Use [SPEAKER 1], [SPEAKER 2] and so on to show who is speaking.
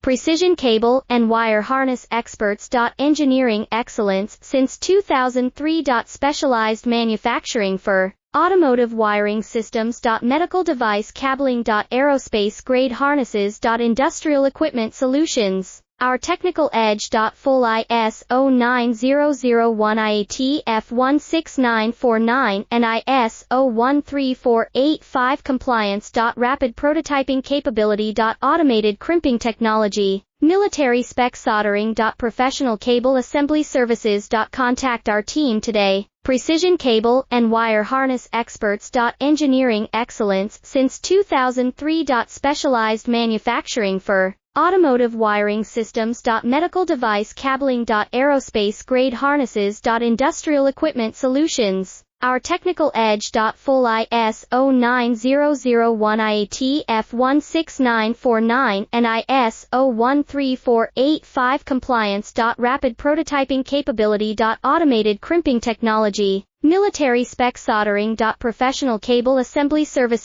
[SPEAKER 1] precision cable and wire harness experts. Engineering excellence since 2003. Specialized manufacturing for automotive wiring systems. Medical device cabling. Aerospace grade harnesses. Industrial equipment solutions. Our technical edge. Full ISO 9001 IAT F16949 and ISO 13485 compliance. Rapid prototyping capability. Automated crimping technology. Military spec soldering. Professional cable assembly services. Contact our team today. Precision cable and wire harness experts. Engineering excellence since 2003. Specialized manufacturing for automotive wiring systems. Medical device cabling. Aerospace grade harnesses. Industrial equipment solutions. Our technical edge. Full ISO 9001 IAT F16949 and ISO 13485 compliance. Rapid prototyping capability. Automated crimping technology. Military spec soldering. Professional cable assembly services.